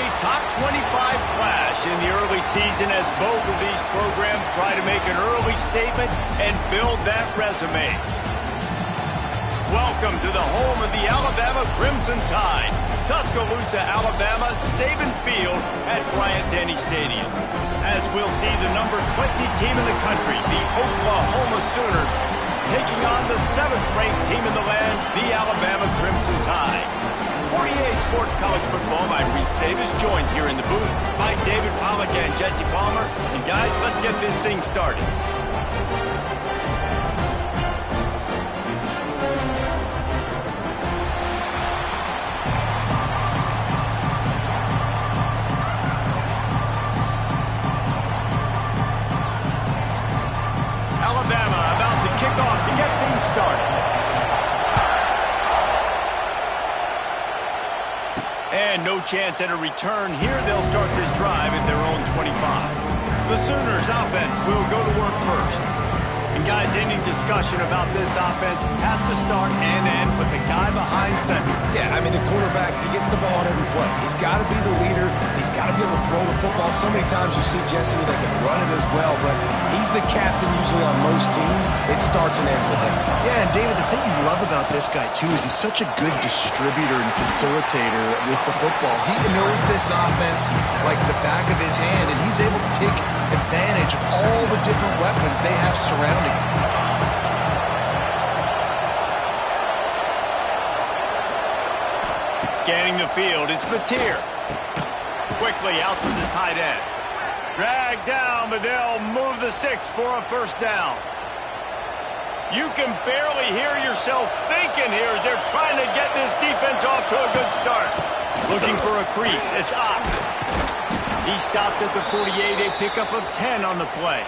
A top 25 clash in the early season as both of these programs try to make an early statement and build that resume. Welcome to the home of the Alabama Crimson Tide, Tuscaloosa, Alabama, Saban Field at Bryant-Denny Stadium. As we'll see the number 20 team in the country, the Oklahoma Sooners, taking on the 7th-ranked team in the land, the Alabama Crimson Tide. For EA Sports College Football, I'm Reese Davis, joined here in the booth by David Pollack and Jesse Palmer. And guys, let's get this thing started. Alabama about to kick off to get things started. And no chance at a return here. They'll start this drive at their own 25. The Sooners offense will go to work first. And guys, any discussion about this offense has to start and end with the guy behind center. Yeah, I mean, the quarterback, he gets the ball on every play. He's got to be the leader. He's got to be able to throw the football. So many times you see Jesse where they can run it as well, but he's the captain usually on most teams. It starts and ends with him. Yeah, and David, the thing you love about this guy, too, is he's such a good distributor and facilitator with the football. He knows this offense like the back of his hand, and he's able to take advantage of all the different weapons they have surrounding him. Scanning the field, it's Mateer. Quickly out to the tight end. Dragged down, but they'll move the sticks for a first down. You can barely hear yourself thinking here as they're trying to get this defense off to a good start. Looking for a crease, it's Ock. He stopped at the 48, a pickup of 10 on the play.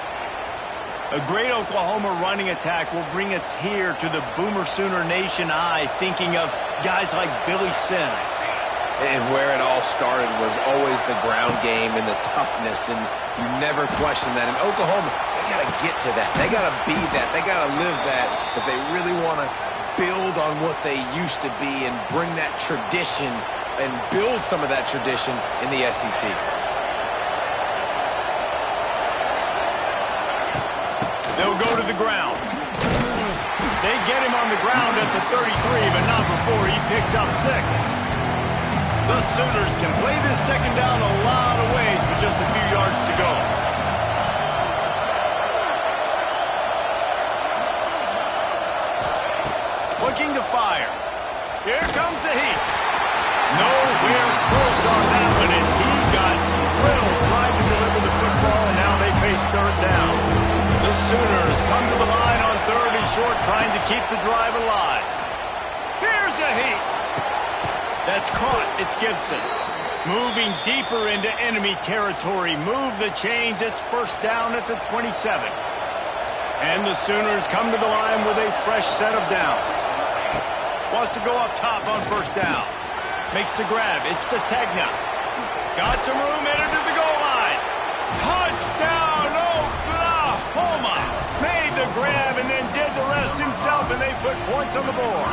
A great Oklahoma running attack will bring a tear to the Boomer Sooner Nation eye, thinking of guys like Billy Sims. And where it all started was always the ground game and the toughness, and you never question that. In Oklahoma, they got to get to that. They got to be that. They got to live that if they really want to build on what they used to be and bring that tradition and build some of that tradition in the SEC. They'll go to the ground. They get him on the ground at the 33, but not before he picks up 6. The Sooners can play this second down a lot of ways with just a few yards to go. Looking to fire. Here comes the heat. Nowhere close on that one as he got drilled trying to deliver the football, and now they face third down. The Sooners come to the line on 3rd and short, trying to keep the drive alive. Here's a heat. That's caught. It's Gibson. Moving deeper into enemy territory. Move the chains. It's first down at the 27. And the Sooners come to the line with a fresh set of downs. Wants to go up top on first down. Makes the grab. It's Sategna. Got some room, entered to the goal line. Touchdown, Oklahoma! Made the grab and then did the rest himself, and they put points on the board.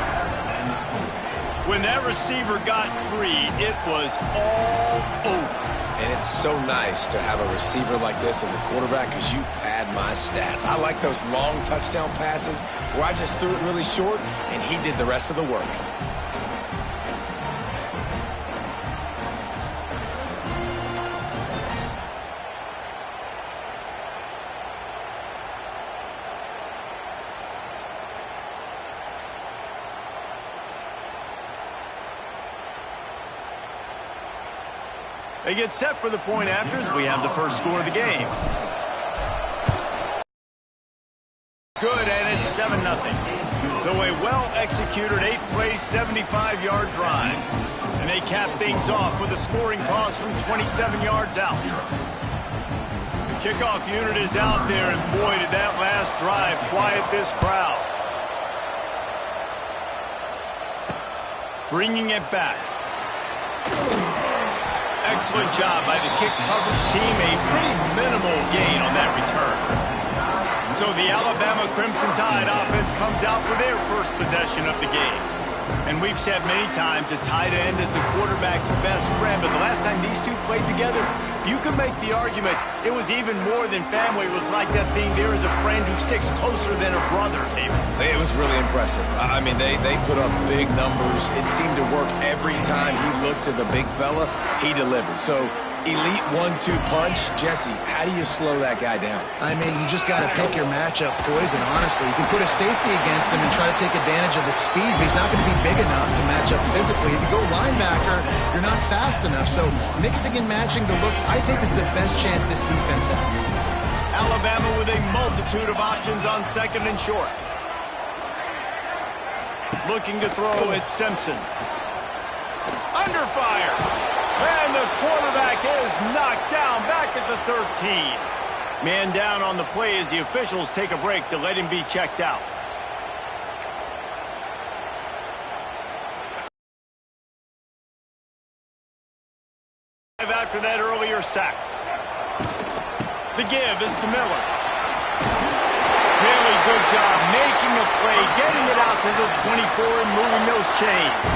When that receiver got free, it was all over. And it's so nice to have a receiver like this as a quarterback because you pad my stats. I like those long touchdown passes where I just threw it really short, and he did the rest of the work. They get set for the point afters. We have the first score of the game. Good, and it's 7-0. So a well-executed 8-play, 75-yard drive. And they cap things off with a scoring toss from 27 yards out. The kickoff unit is out there, and boy, did that last drive quiet this crowd. Bringing it back. Excellent job by the kick coverage team. A pretty minimal gain on that return. So the Alabama Crimson Tide offense comes out for their first possession of the game. And we've said many times a tight end is the quarterback's best friend, but the last time these two played together, you could make the argument it was even more than family. It was like that thing there is a friend who sticks closer than a brother, David. It was really impressive. I mean, they put up big numbers. It seemed to work every time he looked to the big fella. He delivered. So, elite 1-2 punch. Jesse, how do you slow that guy down? I mean, you just got to pick your matchup poison, honestly. You can put a safety against him and try to take advantage of the speed, but he's not going to be big enough to match up physically. If you go linebacker, you're not fast enough. So mixing and matching the looks, I think, is the best chance this defense has. Alabama with a multitude of options on second and short. Looking to throw, it's Simpson. Under fire. And the quarterback is knocked down back at the 13. Man down on the play as the officials take a break to let him be checked out. After that earlier sack. The give is to Miller. Really good job making a play, getting it out to the 24 and moving those chains.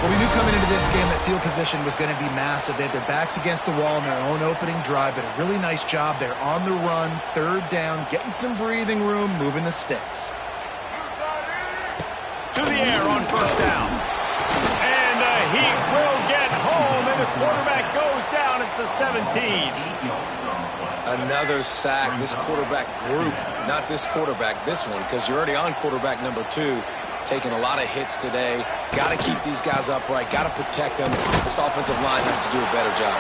Well, we knew coming into this game that field position was going to be massive. They had their backs against the wall in their own opening drive, but a really nice job there on the run, third down, getting some breathing room, moving the sticks. To the air on first down. And he will get home, and the quarterback goes down at the 17. Another sack. This quarterback group, not this quarterback, this one, because you're already on quarterback number 2. Taking a lot of hits today. Got to keep these guys upright. Got to protect them. This offensive line has to do a better job.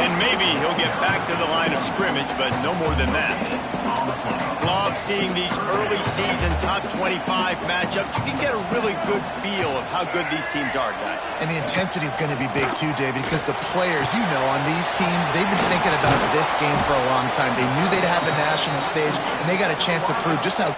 And maybe he'll get back to the line of scrimmage, but no more than that. Love seeing these early season top 25 matchups. You can get a really good feel of how good these teams are, guys. And the intensity is going to be big too, David, because the players, you know, on these teams, they've been thinking about this game for a long time. They knew they'd have a national stage, and they got a chance to prove just how...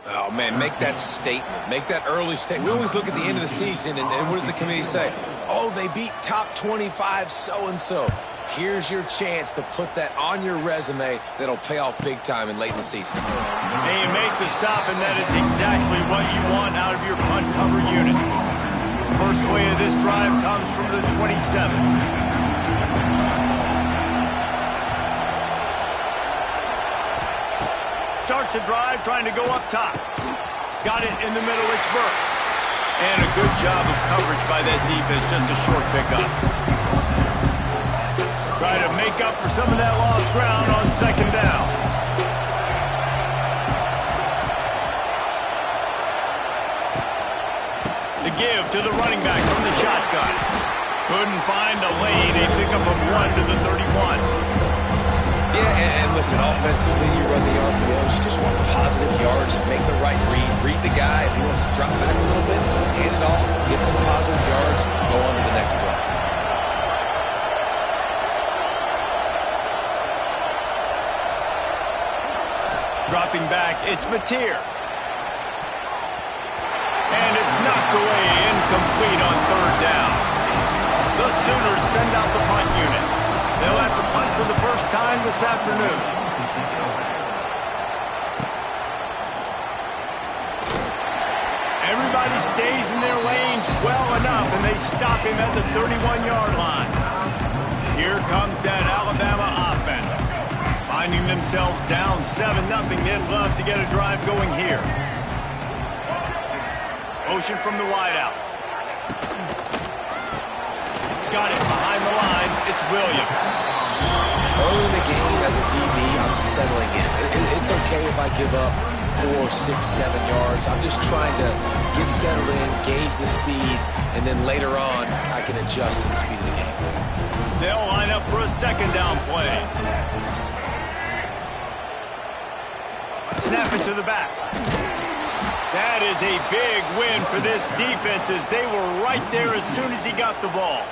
Oh, man, make that statement. Make that early statement. We always look at the end of the season, and what does the committee say? Oh, they beat top 25 so-and-so. Here's your chance to put that on your resume that'll pay off big time in late in the season. And you make the stop, and that is exactly what you want out of your punt cover unit. First play of this drive comes from the 27. Starts a drive trying to go up top. Got it in the middle, it's Burks. And a good job of coverage by that defense, just a short pickup. Try to make up for some of that lost ground on second down. The give to the running back from the shotgun. Couldn't find a lane, a pickup of 1 to the 31. Yeah, and listen, offensively, you run the RPOs. You just want positive yards, make the right read the guy. If he wants to drop back a little bit, hand it off, get some positive yards, go on to the next play. Dropping back, it's Mateer. And it's knocked away, incomplete on third down. The Sooners send out the punt unit. They'll have to punt for the first time this afternoon. Everybody stays in their lanes well enough, and they stop him at the 31-yard line. Here comes that Alabama offense. Finding themselves down 7-0, they'd love to get a drive going here. Motion from the wideout. Got it behind the line. It's Williams. Early in the game as a DB, I'm settling in. It's okay if I give up 4, 6, 7 yards. I'm just trying to get settled in, gauge the speed, and then later on, I can adjust to the speed of the game. They'll line up for a second down play. Snap it to the back. That is a big win for this defense as they were right there as soon as he got the ball.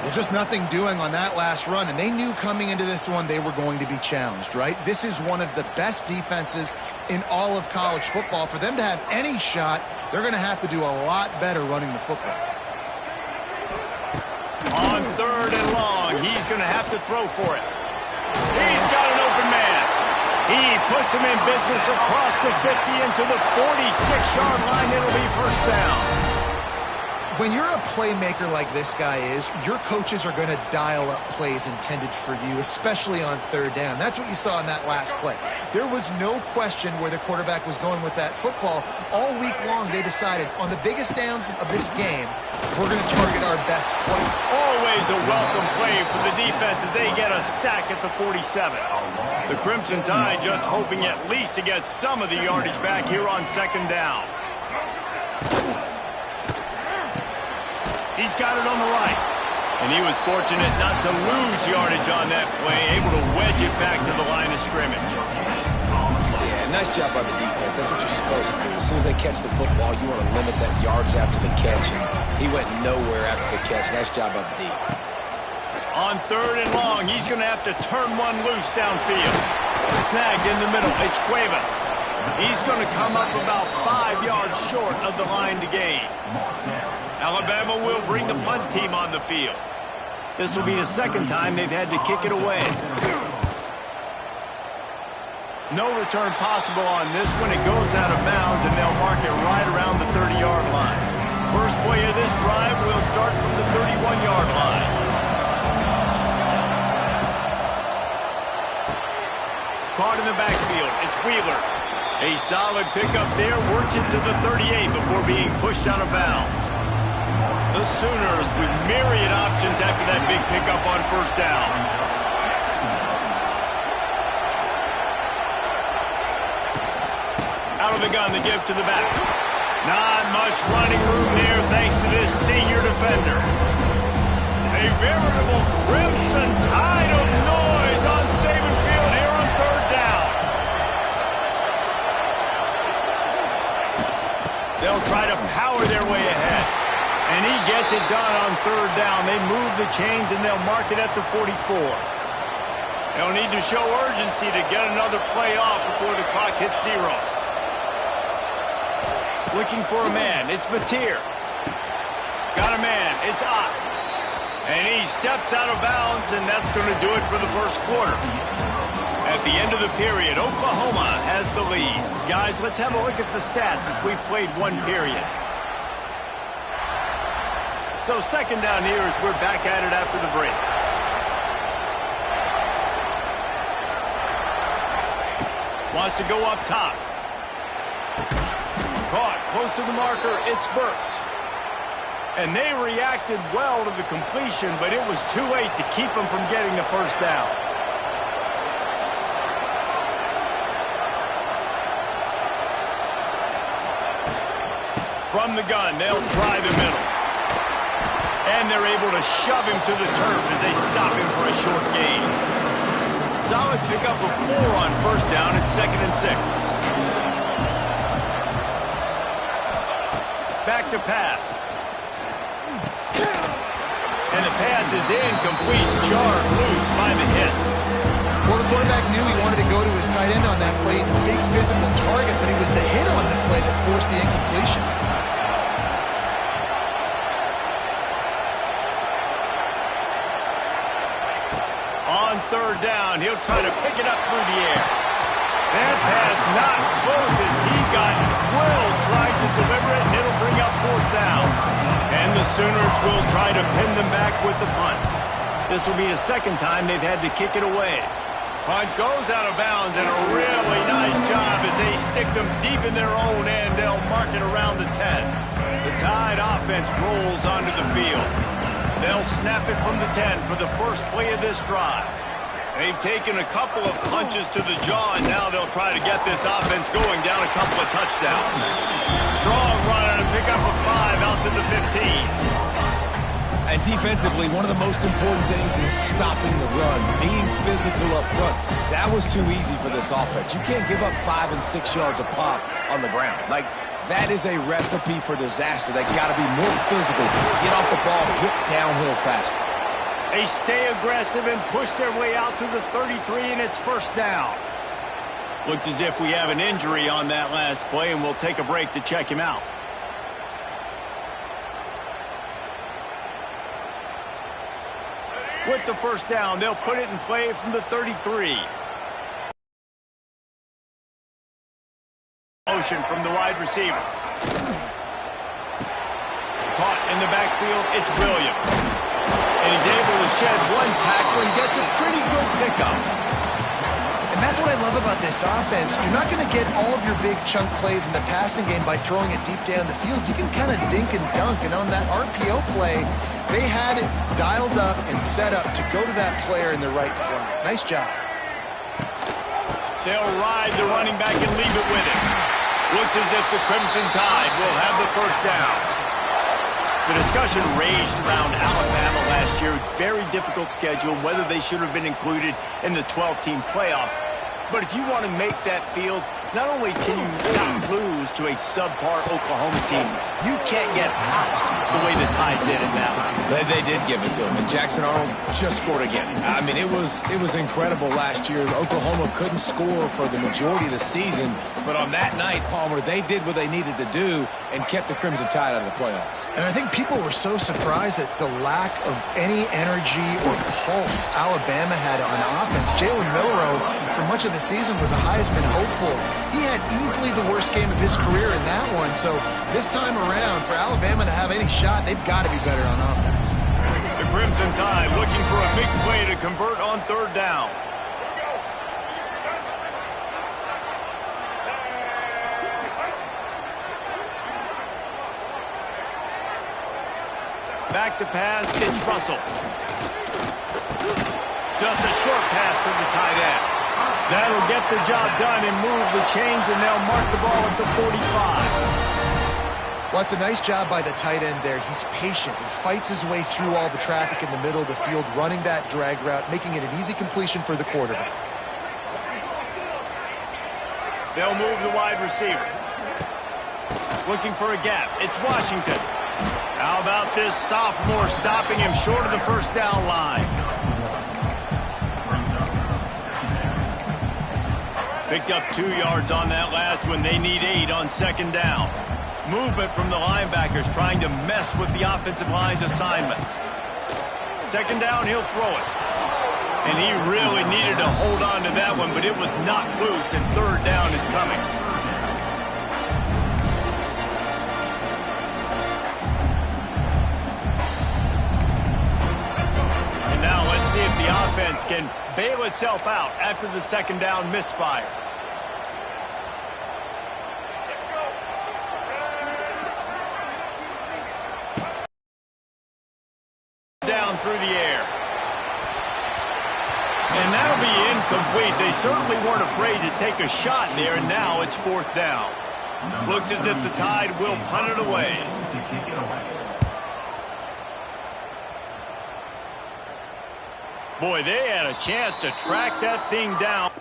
Well, just nothing doing on that last run, and they knew coming into this one they were going to be challenged, right? This is one of the best defenses in all of college football. For them to have any shot, they're going to have to do a lot better running the football. On 3rd and long, he's going to have to throw for it. He's got an open man. He puts him in business across the 50 into the 46-yard line. It'll be first down. When you're a playmaker like this guy is, your coaches are going to dial up plays intended for you, especially on 3rd down. That's what you saw in that last play. There was no question where the quarterback was going with that football. All week long, they decided on the biggest downs of this game, we're going to target our best play. Always a welcome play for the defense as they get a sack at the 47. The Crimson Tide just hoping at least to get some of the yardage back here on 2nd down. He's got it on the right. And he was fortunate not to lose yardage on that play, able to wedge it back to the line of scrimmage. Yeah, nice job by the defense. That's what you're supposed to do. As soon as they catch the football, you want to limit that yards after the catch. And he went nowhere after the catch. Nice job by the D. On 3rd and long, he's going to have to turn one loose downfield. Snagged in the middle. It's Cuevas. He's going to come up about 5 yards short of the line to gain. Alabama will bring the punt team on the field. This will be the 2nd time they've had to kick it away. No return possible on this one. It goes out of bounds, and they'll mark it right around the 30-yard line. First play of this drive will start from the 31-yard line. Caught in the backfield. It's Wheeler. A solid pickup there. Works it to the 38 before being pushed out of bounds. The Sooners with myriad options after that big pickup on 1st down. Out of the gun, the give to the back. Not much running room there thanks to this senior defender. A veritable Crimson Tide of noise on Saban Field here on 3rd down. They'll try to power their way ahead. And he gets it done on 3rd down. They move the chains, and they'll mark it at the 44. They'll need to show urgency to get another play off before the clock hits 0. Looking for a man. It's Mateer. Got a man. It's Ott. And he steps out of bounds, and that's going to do it for the first quarter. At the end of the period, Oklahoma has the lead. Guys, let's have a look at the stats as we've played 1 period. So 2nd down here as we're back at it after the break. Wants to go up top. Caught close to the marker. It's Burks. And they reacted well to the completion, but it was too late to keep them from getting the 1st down. From the gun, they'll try the middle. And they're able to shove him to the turf as they stop him for a short gain. Solid pickup of 4 on 1st down. It's 2nd and 6. Back to pass. And the pass is incomplete. Jarred loose by the hit. Well, the quarterback knew he wanted to go to his tight end on that play. He's a big physical target, but it was the hit on the play that forced the incompletion. On 3rd down, he'll try to pick it up through the air. That pass not close as he got drilled trying to deliver it, and it'll bring up 4th down. And the Sooners will try to pin them back with the punt. This will be the 2nd time they've had to kick it away. Punt goes out of bounds, and a really nice job as they stick them deep in their own end. They'll mark it around the 10. The Tide offense rolls onto the field. They'll snap it from the 10 for the first play of this drive. They've taken a couple of punches to the jaw, and now they'll try to get this offense going down a couple of touchdowns. Strong run and a pickup of 5 out to the 15. And defensively, one of the most important things is stopping the run, being physical up front. That was too easy for this offense. You can't give up 5 and 6 yards a pop on the ground. Like, that is a recipe for disaster. They got to be more physical, get off the ball, hit downhill faster. They stay aggressive and push their way out to the 33, and it's first down. Looks as if we have an injury on that last play, and we'll take a break to check him out. With the first down, they'll put it in play from the 33. Motion from the wide receiver. Caught in the backfield, it's Williams. And he's able to shed one tackle. He gets a pretty good pickup. And that's what I love about this offense. You're not going to get all of your big chunk plays in the passing game by throwing it deep down the field. You can kind of dink and dunk. And on that RPO play, they had it dialed up and set up to go to that player in the right flat. Nice job. They'll ride the running back and leave it with him. Looks as if the Crimson Tide will have the first down. The discussion raged around Alabama last year. Very difficult schedule, whether they should have been included in the 12-team playoff. But if you want to make that field, not only can you not lose to a subpar Oklahoma team, you can't get housed the way the Tide did in that one. They did give it to him, and Jackson Arnold just scored again. I mean, it was incredible last year. Oklahoma couldn't score for the majority of the season, but on that night, Palmer, they did what they needed to do and kept the Crimson Tide out of the playoffs. And I think people were so surprised at the lack of any energy or pulse Alabama had on offense. Jalen Milroe, for much of the season, was a Heisman hopeful. He had easily the worst game of his career in that one, so this time around, for Alabama to have any shot, they've got to be better on offense. The Crimson Tide looking for a big play to convert on third down. Back to pass, it's Russell. Just a short pass to the tight end. That'll get the job done and move the chains, and they'll mark the ball at the 45. Well, it's a nice job by the tight end there. He's patient. He fights his way through all the traffic in the middle of the field, running that drag route, making it an easy completion for the quarterback. They'll move the wide receiver. Looking for a gap. It's Washington. How about this sophomore stopping him short of the first down line? Picked up 2 yards on that last one. They need 8 on second down. Movement from the linebackers trying to mess with the offensive line's assignments. Second down, he'll throw it. And he really needed to hold on to that one, but it was knocked loose, and third down is coming. And now let's see if the offense can bail itself out after the second down misfire. Down through the air. And that'll be incomplete. They certainly weren't afraid to take a shot there, and now it's fourth down. Looks as if the Tide will punt it away. Boy, they had a chance to track that thing down.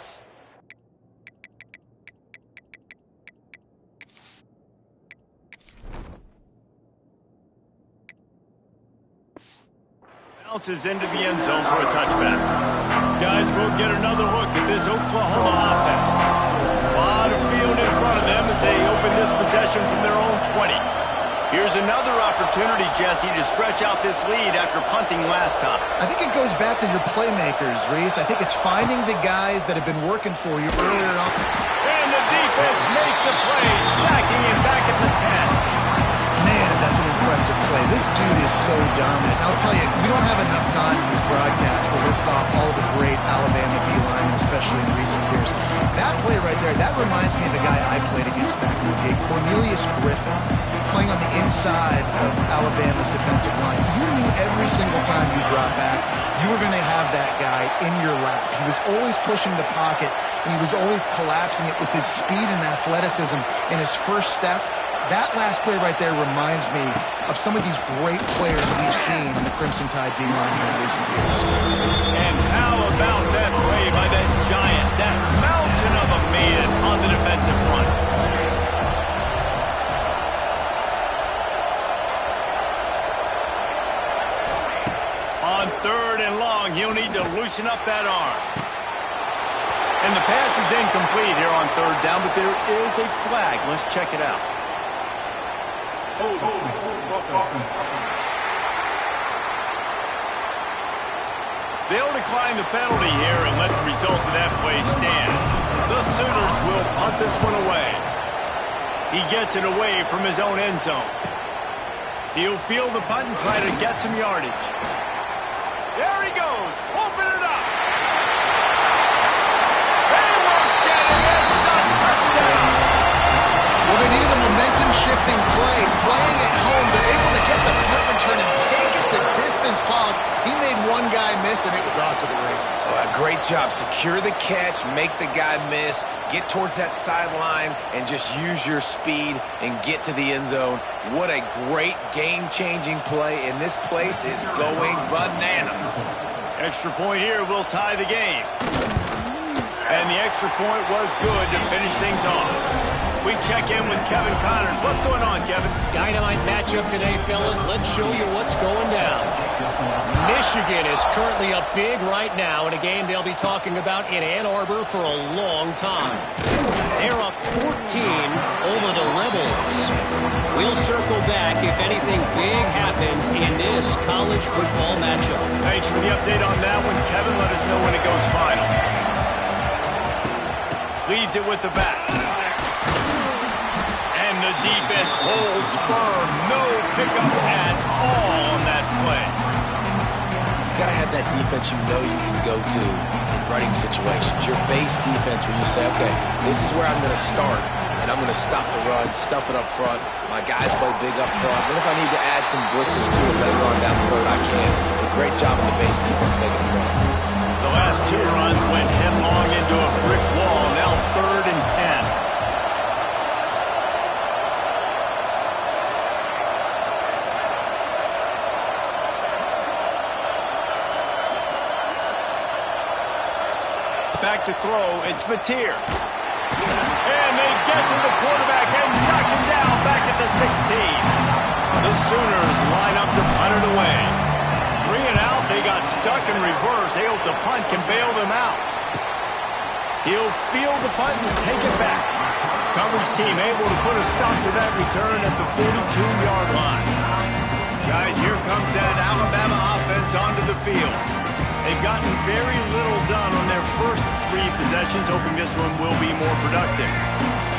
Bounces into the end zone for a touchback. Guys, we'll get another look at this Oklahoma offense. A lot of field in front of them as they open this possession from their own 20. Here's another opportunity, Jesse, to stretch out this lead after punting last time. I think it goes back to your playmakers, Reese. I think it's finding the guys that have been working for you earlier on. And the defense makes a play, sacking him back at the 10. Man, that's an impressive play. This dude is so dominant. I'll tell you, we don't have enough time in this broadcast to list off all the great Alabama D-linemen, especially in recent years. That play right there, that reminds me of the guy I played against back in the day, Cornelius Griffin, playing on the inside of Alabama's defensive line. You knew every single time you drop back, you were going to have that guy in your lap. He was always pushing the pocket, and he was always collapsing it with his speed and athleticism in his first step. That last play right there reminds me of some of these great players we've seen in the Crimson Tide D-line here in recent years. And how about that play by that giant, that mountain of a man on the defensive front? On 3rd and loosen up that arm. And the pass is incomplete here on third down, but there is a flag. Let's check it out. They'll decline the penalty here and let the result of that play stand. The Sooners will punt this one away. He gets it away from his own end zone. He'll field the punt and try to get some yardage. There he goes. Open it up. They won't get it. It's a touchdown. Well, they needed a momentum-shifting play. Playing at home, they're able to get the punt return and take it the distance. Pollock, he made one guy miss, and it was off to the races. Great job. Secure the catch, make the guy miss, get towards that sideline, and just use your speed and get to the end zone. What a great game-changing play, and this place is going bananas. Extra point here will tie the game. And the extra point was good to finish things off. We check in with Kevin Connors. What's going on, Kevin? Dynamite matchup today, fellas. Let's show you what's going down. Michigan is currently up big right now in a game they'll be talking about in Ann Arbor for a long time. They're up 14 over the Rebels. We'll circle back if anything big happens in this college football matchup. Thanks for the update on that one, Kevin. Let us know when it goes final. Leaves it with the back. And the defense holds firm. No pickup at all on that play. You got to have that defense you know you can go to in running situations. Your base defense where you say, okay, this is where I'm going to start, and I'm going to stop the run, stuff it up front. My guys play big up front. Then if I need to add some blitzes to it later on down the road, I can. A great job of the base defense making it run. The last two runs went headlong into a brick wall. Now 3rd and 10. Back to throw, it's Mateer. And they get to the quarterback and knock him down back at the 16. The Sooners line up to punt it away. 3 and out, they got stuck in reverse. They hope the punt can bail them out. He'll field the punt and take it back. Coverage team able to put a stop to that return at the 42-yard line. Guys, here comes that Alabama offense onto the field. They've gotten very little done on their first 3 possessions, hoping this one will be more productive.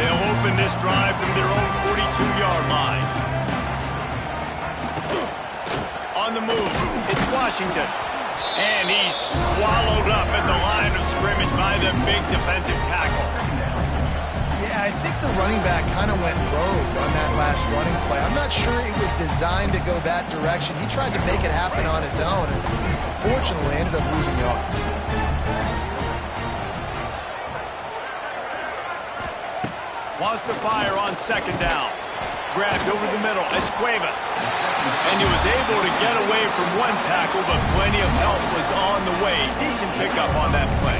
They'll open this drive from their own 42-yard line. On the move, it's Washington. And he's swallowed up at the line of scrimmage by the big defensive tackle. Yeah, I think the running back kind of went rogue on that last running play. I'm not sure it was designed to go that direction. He tried to make it happen on his own, and unfortunately ended up losing yards. Wants to fire on 2nd down. Grabs over the middle. It's Cuevas. And he was able to get away from one tackle, but plenty of help was on the way. Decent pickup on that play.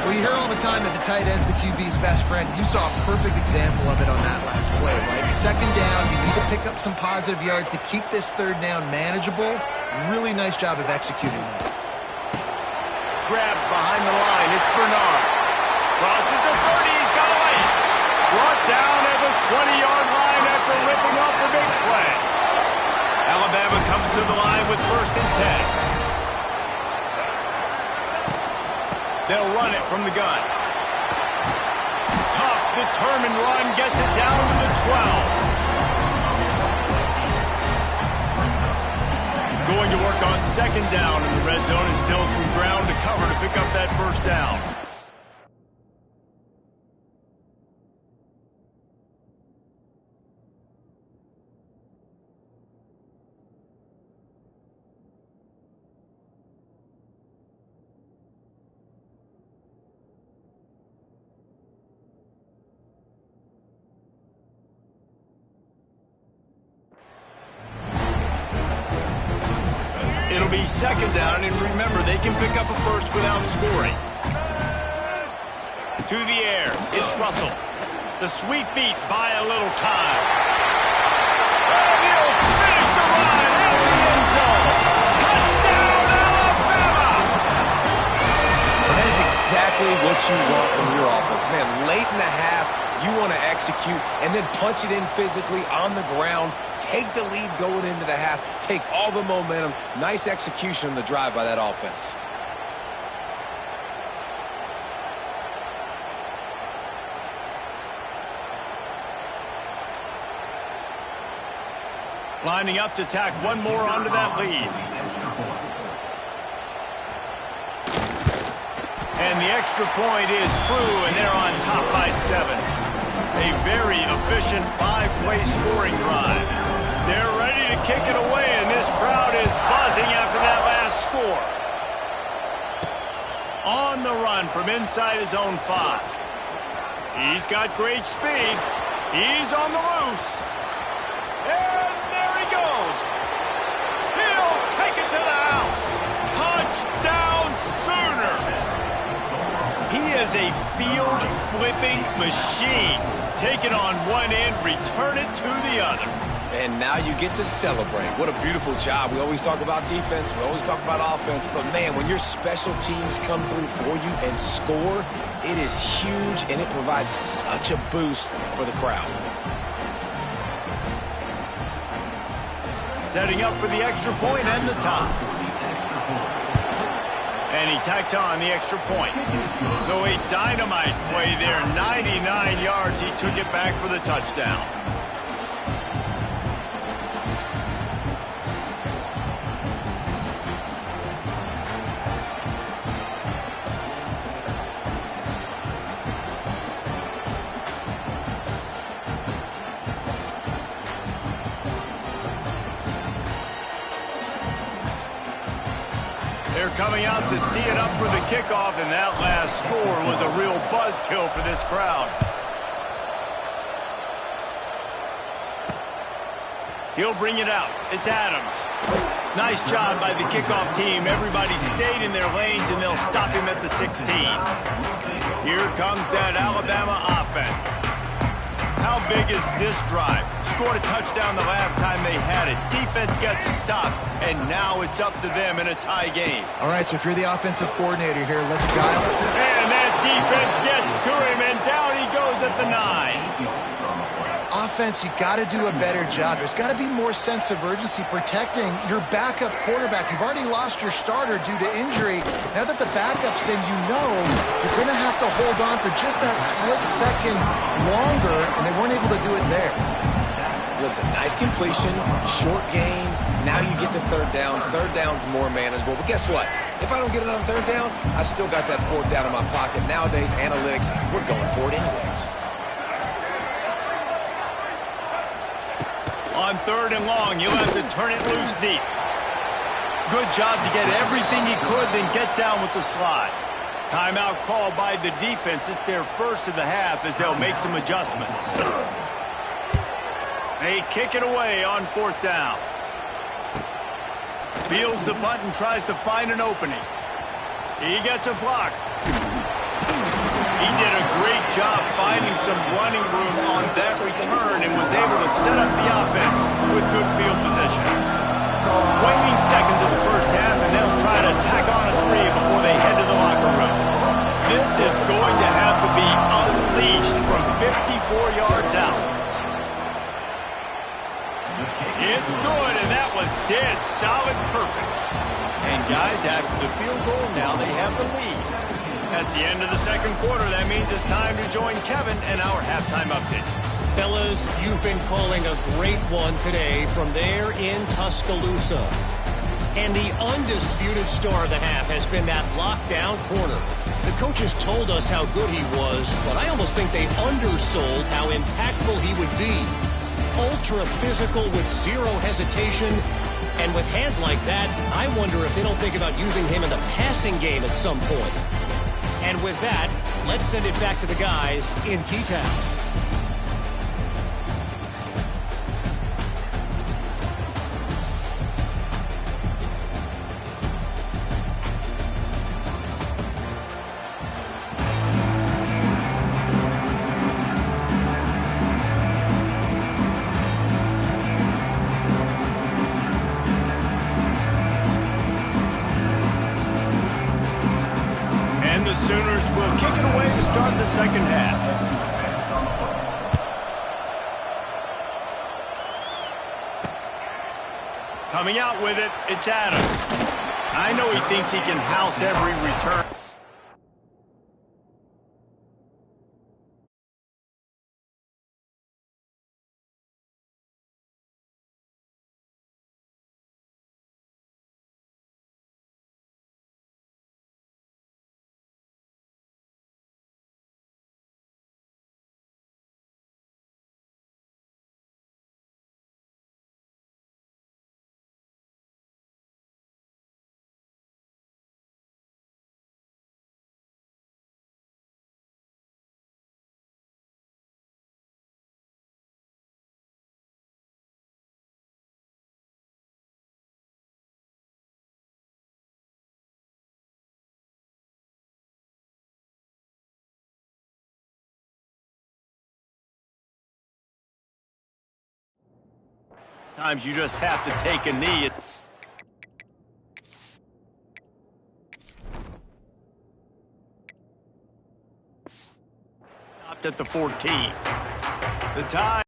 Well, you hear all the time that the tight end's the QB's best friend. You saw a perfect example of it on that last play, right? 2nd down, you need to pick up some positive yards to keep this 3rd down manageable. Really nice job of executing that. Grabbed behind the line. It's Bernard. Crosses the 30. He's got away. Brought down at the 20-yard line after ripping off the big play. Alabama comes to the line with 1st and 10. They'll run it from the gun. Tough, determined run gets it down to the 12. Going to work on 2nd down in the red zone, and still some ground to cover to pick up that 1st down. It'll be 2nd down, and remember, they can pick up a 1st without scoring. To the air, it's Russell. The sweet feet buy a little time. And he'll finish the run in the end zone. Touchdown, Alabama! what you want from your offense. Man, late in the half, you want to execute and then punch it in physically on the ground, take the lead going into the half, take all the momentum. Nice execution on the drive by that offense. Lining up to tack one more onto that lead. And the extra point is true, and they're on top by 7. A very efficient 5-play scoring drive. They're ready to kick it away, and this crowd is buzzing after that last score. On the run from inside his own 5. He's got great speed. He's on the loose. And there he goes. He'll take it to the house. Touchdown Sooners. He is a field-flipping machine. Take it on one end, return it to the other. And now you get to celebrate. What a beautiful job. We always talk about defense. We always talk about offense. But, man, when your special teams come through for you and score, it is huge, and it provides such a boost for the crowd. Setting up for the extra point and the tie. And he tacks on the extra point. So a dynamite play there. 99 yards. He took it back for the touchdown. They're coming out to tee it up for the kickoff, and that last score was a real buzzkill for this crowd. He'll bring it out. It's Adams. Nice job by the kickoff team. Everybody stayed in their lanes, and they'll stop him at the 16. Here comes that Alabama offense. How big is this drive? Scored a touchdown the last time they had it. Defense gets a stop, and now it's up to them in a tie game. All right, so if you're the offensive coordinator here, let's dial it. And that defense gets to him, and down he goes at the 9. Offense, you got to do a better job. There's got to be more sense of urgency protecting your backup quarterback. You've already lost your starter due to injury. Now that the backup's in, you know you're going to have to hold on for just that split second longer, and they weren't able to do it there. Listen, nice completion, short gain. Now you get to third down. Third down's more manageable. But guess what? If I don't get it on third down, I still got that fourth down in my pocket. Nowadays, analytics, we're going for it anyways. On third and long, you'll have to turn it loose deep. Good job to get everything he could, then get down with the slide. Timeout called by the defense. It's their first of the half as they'll make some adjustments. They kick it away on fourth down. Fields the punt and tries to find an opening. He gets a block. He did a great job finding some running room on that return and was able to set up the offense with good field position. Waning seconds of the first half, and they'll try to tack on a 3 before they head to the locker room. This is going to have to be unleashed from 54 yards out. It's good, and that was dead solid purpose. And guys, after the field goal, now they have the lead. That's the end of the second quarter. That means it's time to join Kevin and our halftime update. Fellas, you've been calling a great one today from there in Tuscaloosa. And the undisputed star of the half has been that lockdown corner. The coaches told us how good he was, but I almost think they undersold how impactful he would be. Ultra physical with zero hesitation. And with hands like that, I wonder if they don't think about using him in the passing game at some point. And with that, let's send it back to the guys in T-Town. the Sooners will kick it away to start the second half. Coming out with it, it's Adams. I know he thinks he can house every return. Sometimes you just have to take a knee. Stopped at the 14. The tie.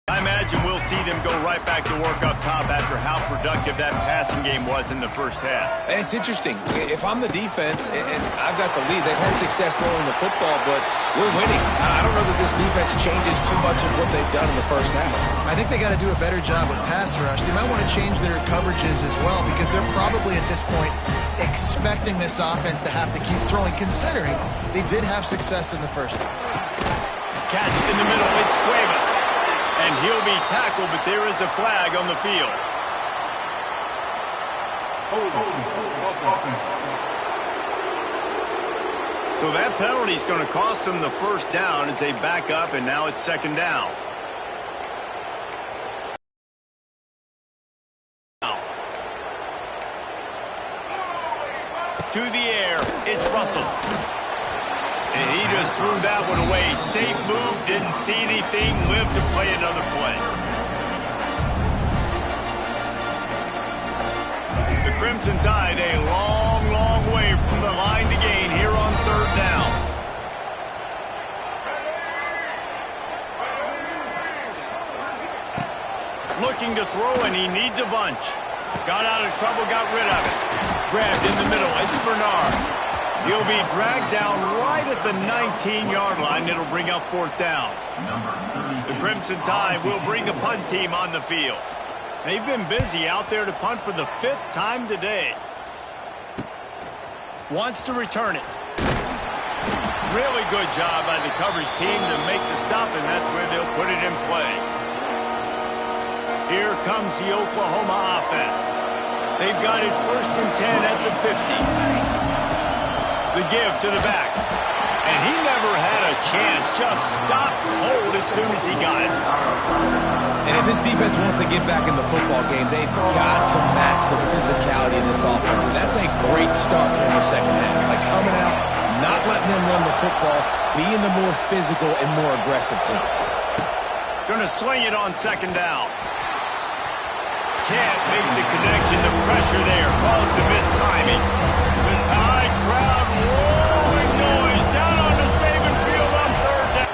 I imagine we'll see them go right back to work up top after how productive that passing game was in the first half. It's interesting. If I'm the defense and I've got the lead, they've had success throwing the football, but we're winning. I don't know that this defense changes too much of what they've done in the first half. I think they got to do a better job with pass rush. They might want to change their coverages as well because they're probably at this point expecting this offense to have to keep throwing, considering they did have success in the first half. Catch in the middle. It's Cuevas. And he'll be tackled, but there is a flag on the field. So that penalty is going to cost them the first down as they back up, and now it's second down. To the air, it's Russell. And he just threw that one away. Safe move, didn't see anything, lived to play another play. The Crimson Tide a long, long way from the line to gain here on third down. Looking to throw, and he needs a bunch. Got out of trouble, got rid of it. Grabbed in the middle, it's Bernard. He'll be dragged down right at the 19-yard line. It'll bring up fourth down. The Crimson Tide will bring the punt team on the field. They've been busy out there to punt for the fifth time today. Wants to return it. Really good job by the coverage team to make the stop, and that's where they'll put it in play. Here comes the Oklahoma offense. They've got it 1st and 10 at the 50. The give to the back. And he never had a chance. Just stopped cold as soon as he got it. And if this defense wants to get back in the football game, they've got to match the physicality of this offense. And that's a great start here in the second half. Like coming out, not letting them run the football, being the more physical and more aggressive team. Going to swing it on second down. Can't make the connection. The pressure there caused the missed timing. The Tide crowd roaring noise down on the Saban field on third down.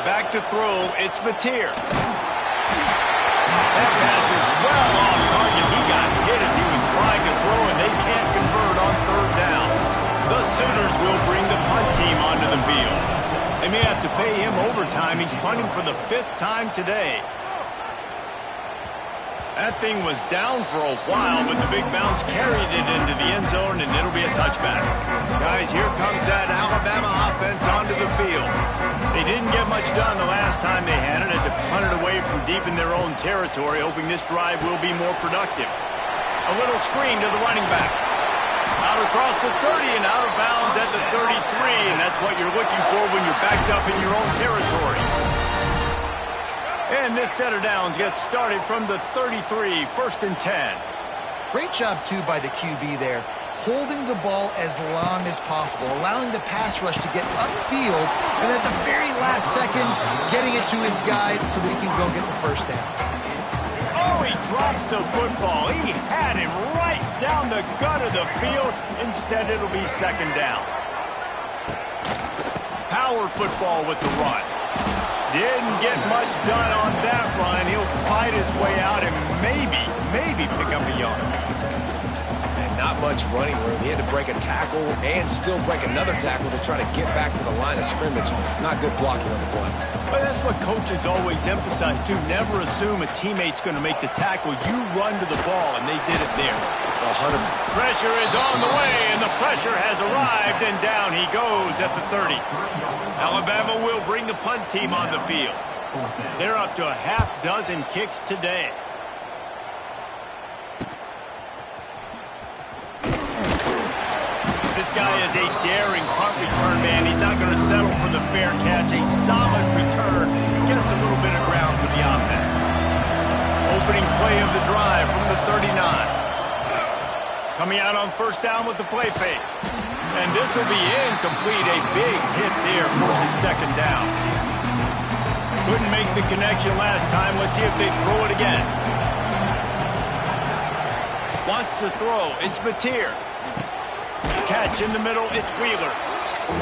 Back to throw, it's Mateer. That pass is well off target. He got hit as he was trying to throw, and they can't convert on third down. The Sooners will bring the punt team onto the field. They may have to pay him overtime. He's punting for the 5th time today. That thing was down for a while, but the big bounce carried it into the end zone, and it'll be a touchback. Guys, here comes that Alabama offense onto the field. They didn't get much done the last time they had it. Had to punt it away from deep in their own territory, hoping this drive will be more productive. A little screen to the running back. Out across the 30 and out of bounds at the 33, and looking for when you're backed up in your own territory. And this set of downs gets started from the 33, 1st and 10. Great job, too, by the QB there, holding the ball as long as possible, allowing the pass rush to get upfield, and at the very last second, getting it to his guy so that he can go get the first down. Oh, he drops the football. He had him right down the gut of the field. Instead, it'll be 2nd down. Power football with the run. Didn't get much done on that run. He'll fight his way out and maybe pick up a yard. And not much running room. He had to break a tackle and still break another tackle to try to get back to the line of scrimmage. Not good blocking on the play. But that's what coaches always emphasize, too. Never assume a teammate's going to make the tackle. You run to the ball, and they did it there. 100. Pressure is on the way, and the pressure has arrived, and down he goes at the 30. Alabama will bring the punt team on the field. They're up to a half-dozen kicks today. This guy is a daring punt return man. He's not going to settle for the fair catch. A solid return gets a little bit of ground for the offense. Opening play of the drive from the 39. Coming out on 1st down with the play fake. And this will be incomplete. A big hit there forces 2nd down. Couldn't make the connection last time. Let's see if they throw it again. Wants to throw. It's Mateer. Catch in the middle. It's Wheeler.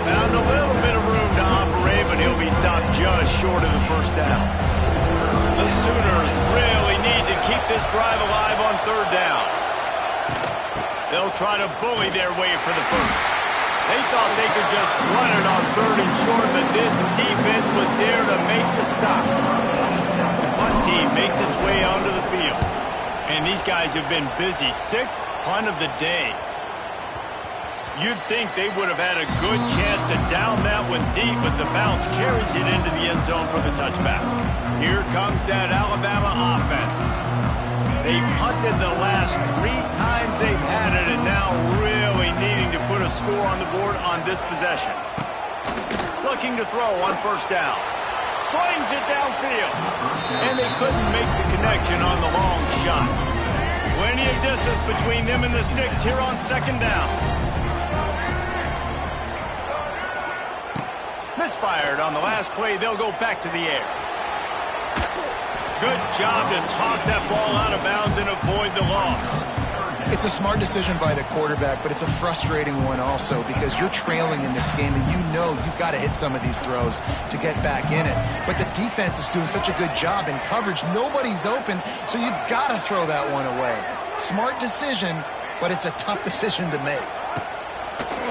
Found a little bit of room to operate, but he'll be stopped just short of the 1st down. The Sooners really need to keep this drive alive on 3rd down. They'll try to bully their way for the 1st. They thought they could just run it on 3rd and short, but this defense was there to make the stop. The punt team makes its way onto the field. And these guys have been busy. 6th punt of the day. You'd think they would have had a good chance to down that one deep, but the bounce carries it into the end zone for the touchback. Here comes that Alabama offense. They've punted the last 3 times they've had it, and now really needing to put a score on the board on this possession. Looking to throw on 1st down. Slings it downfield. And they couldn't make the connection on the long shot. Plenty of distance between them and the sticks here on 2nd down. Misfired on the last play. They'll go back to the air. Good job to toss that ball out of bounds and avoid the loss. It's a smart decision by the quarterback, but it's a frustrating one also because you're trailing in this game and you know you've got to hit some of these throws to get back in it. But the defense is doing such a good job in coverage. Nobody's open, so you've got to throw that one away. Smart decision, but it's a tough decision to make.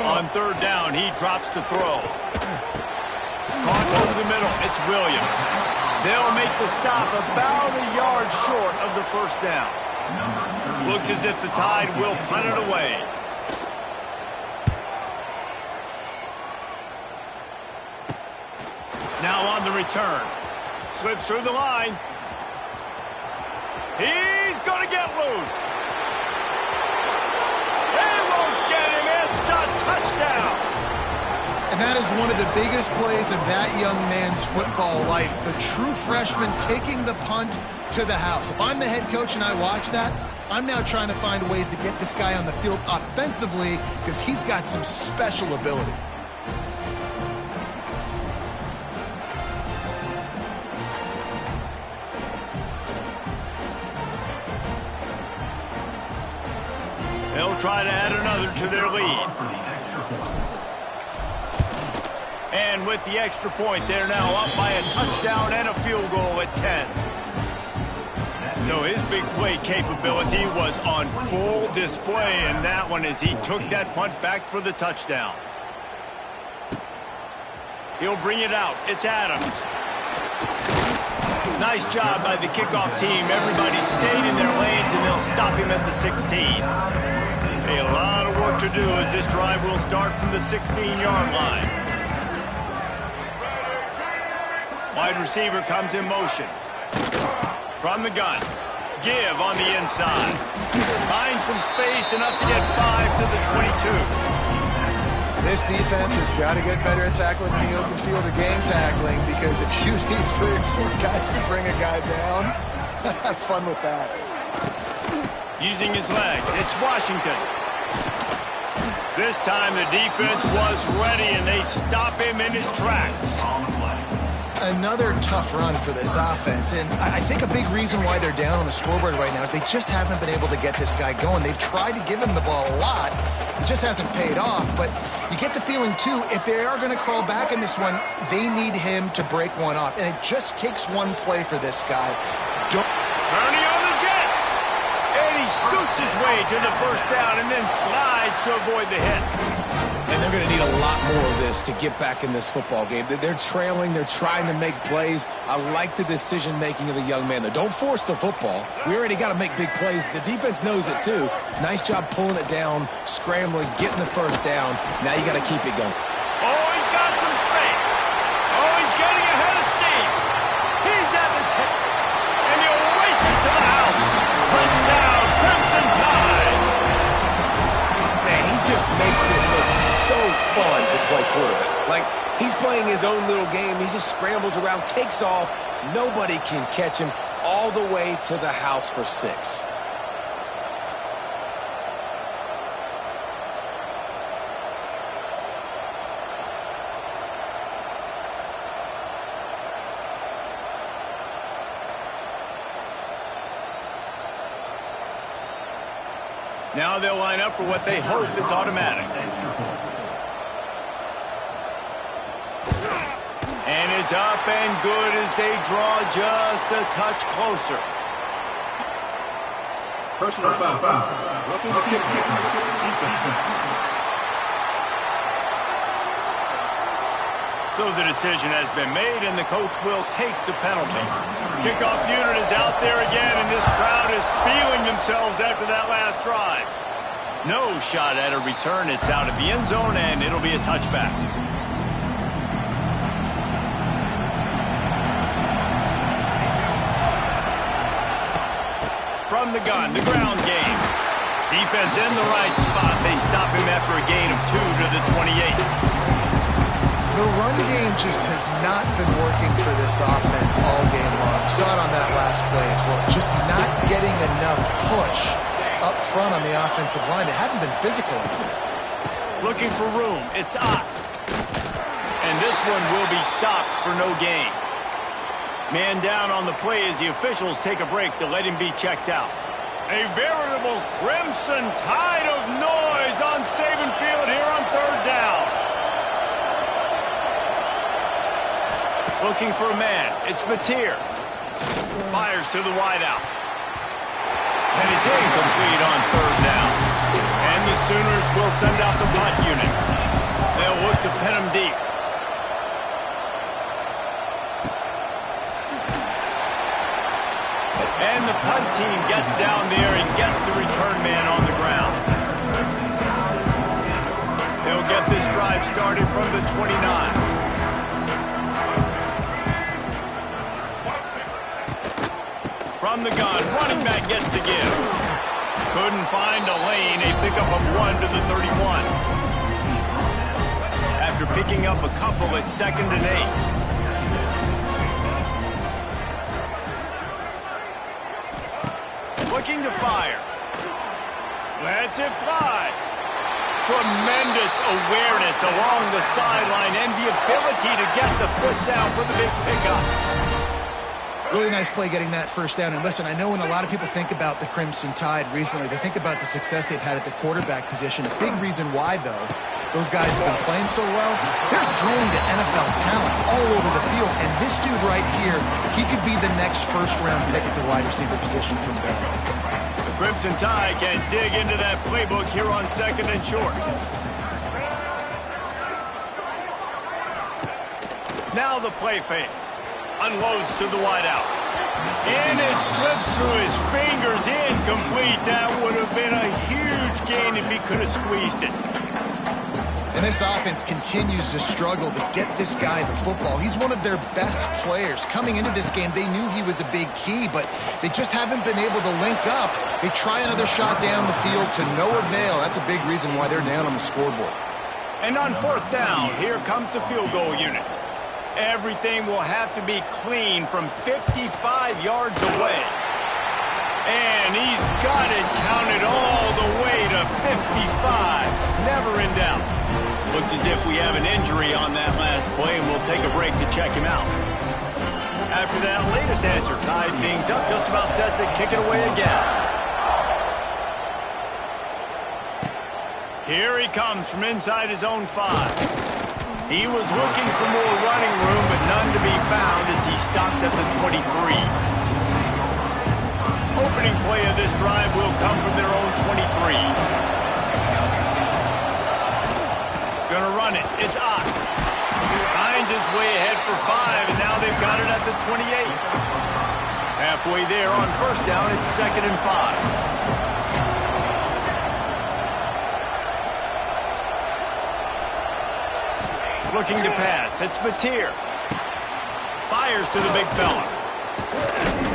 On 3rd down, he drops to throw. Caught over the middle. It's Williams. They'll make the stop about a yard short of the 1st down. Looks as if the Tide will punt it away. Now on the return. Slips through the line. He's going to get loose. They won't get him. It's a touchdown. And that is one of the biggest plays of that young man's football life. The true freshman taking the punt to the house. If I'm the head coach and I watch that, I'm now trying to find ways to get this guy on the field offensively because he's got some special ability. They'll try to add another to their lead. And with the extra point, they're now up by a touchdown and a field goal at 10. So his big play capability was on full display in that one as he took that punt back for the touchdown. He'll bring it out. It's Adams. Nice job by the kickoff team. Everybody stayed in their lanes, and they'll stop him at the 16. A lot of work to do as this drive will start from the 16-yard line. Wide receiver comes in motion. From the gun. Give on the inside. Finds some space, enough to get 5 to the 22. This defense has got to get better at tackling in the open field or game tackling, because if you need 3 or 4 guys to bring a guy down, have fun with that. Using his legs, it's Washington. This time the defense was ready, and they stop him in his tracks. Another tough run for this offense, and I think a big reason why they're down on the scoreboard right now is they just haven't been able to get this guy going. They've tried to give him the ball a lot. It just hasn't paid off, but you get the feeling, too, if they are going to crawl back in this one, they need him to break one off, and it just takes one play for this guy. Ernie on the Jets, and he scoots his way to the first down and then slides to avoid the hit. And they're going to need a lot more of this to get back in this football game. They're trailing. They're trying to make plays. I like the decision-making of the young man, though. Don't force the football. We already got to make big plays. The defense knows it, too. Nice job pulling it down, scrambling, getting the first down. Now you got to keep it going. Oh, he's got some space. Oh, he's getting ahead of steam. He's at the tip. And he'll race it to the house. Touchdown, Crimson Tide. Man, he just makes it look so fun to play quarterback. Like, he's playing his own little game. He just scrambles around, takes off. Nobody can catch him all the way to the house for 6. Now they'll line up for what they hope is automatic. And it's up and good as they draw just a touch closer. Personal foul. Roughing the kick. So the decision has been made, and the coach will take the penalty. Kickoff unit is out there again, and this crowd is feeling themselves after that last drive. No shot at a return. It's out of the end zone, and it'll be a touchback. From the gun, the ground game. Defense in the right spot. They stop him after a gain of 2 to the 28. The run game just has not been working for this offense all game long. Saw it on that last play as well. Just not getting enough push up front on the offensive line. They haven't been physical enough. Looking for room. It's Ott. And this one will be stopped for no gain. Man down on the play as the officials take a break to let him be checked out. A veritable Crimson Tide of noise on Saban Field here on 3rd down. Looking for a man. It's Mateer. Fires to the wideout. And it's incomplete on 3rd down. And the Sooners will send out the punt unit. They'll look to pin him deep. And the punt team gets down there and gets the return man on the ground. They'll get this drive started from the 29. From the gun, running back gets the give. Couldn't find a lane, a pickup of 1 to the 31. After picking up a couple at 2nd and 8. Looking to fire. Lets it fly. Tremendous awareness along the sideline and the ability to get the foot down for the big pickup. Really nice play getting that first down. And listen, I know when a lot of people think about the Crimson Tide recently, they think about the success they've had at the quarterback position. A big reason why, though, those guys have been playing so well, they're throwing to NFL talent all over the field. And this dude right here, he could be the next first-round pick at the wide receiver position from Bama. The Crimson Tide can dig into that playbook here on 2nd and short. Now the play fake. Unloads to the wideout. And it slips through his fingers, incomplete. That would have been a huge gain if he could have squeezed it. And this offense continues to struggle to get this guy the football. He's one of their best players. Coming into this game, they knew he was a big key, but they just haven't been able to link up. They try another shot down the field to no avail. That's a big reason why they're down on the scoreboard. And on fourth down, here comes the field goal unit. Everything will have to be clean from 55 yards away. And he's got it counted all the way to 55. Never in doubt. Looks as if we have an injury on that last play, and we'll take a break to check him out. After that latest answer tied things up, just about set to kick it away again. Here he comes from inside his own 5. He was looking for more running room, but none to be found as he stopped at the 23. Opening play of this drive will come from their own 23. Gonna run it. It's Ott. Finds his way ahead for 5, and now they've got it at the 28. Halfway there on first down, it's 2nd and 5. Looking to pass. It's Mateer. Fires to the big fella.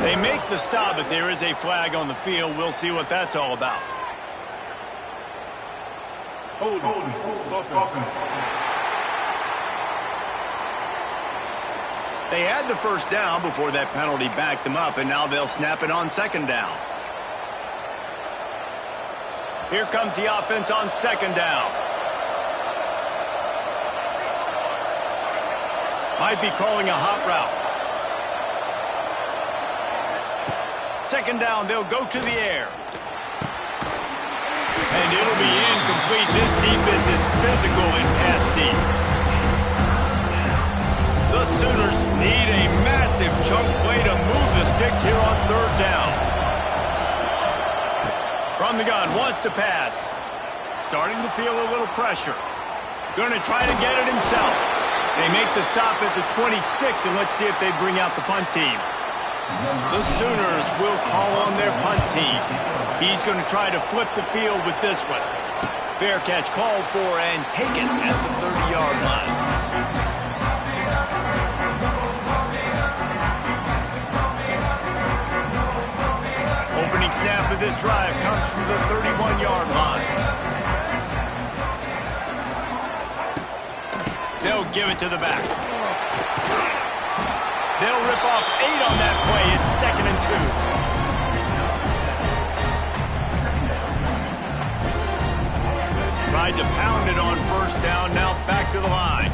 They make the stop, but there is a flag on the field. We'll see what that's all about. Hold. They had the first down before that penalty backed them up, and now they'll snap it on 2nd down. Here comes the offense on 2nd down. Might be calling a hot route. 2nd down, they'll go to the air. And it'll be incomplete. This defense is physical and pass deep. The Sooners need a massive chunk play to move the sticks here on 3rd down. From the gun, wants to pass. Starting to feel a little pressure. Going to try to get it himself. They make the stop at the 26, and let's see if they bring out the punt team. The Sooners will call on their punt team. He's going to try to flip the field with this one. Fair catch called for and taken at the 30-yard line. Opening snap of this drive comes from the 31-yard line. They'll give it to the back. They'll rip off 8 on that play. It's 2nd and 2. Tried to pound it on first down. Now back to the line.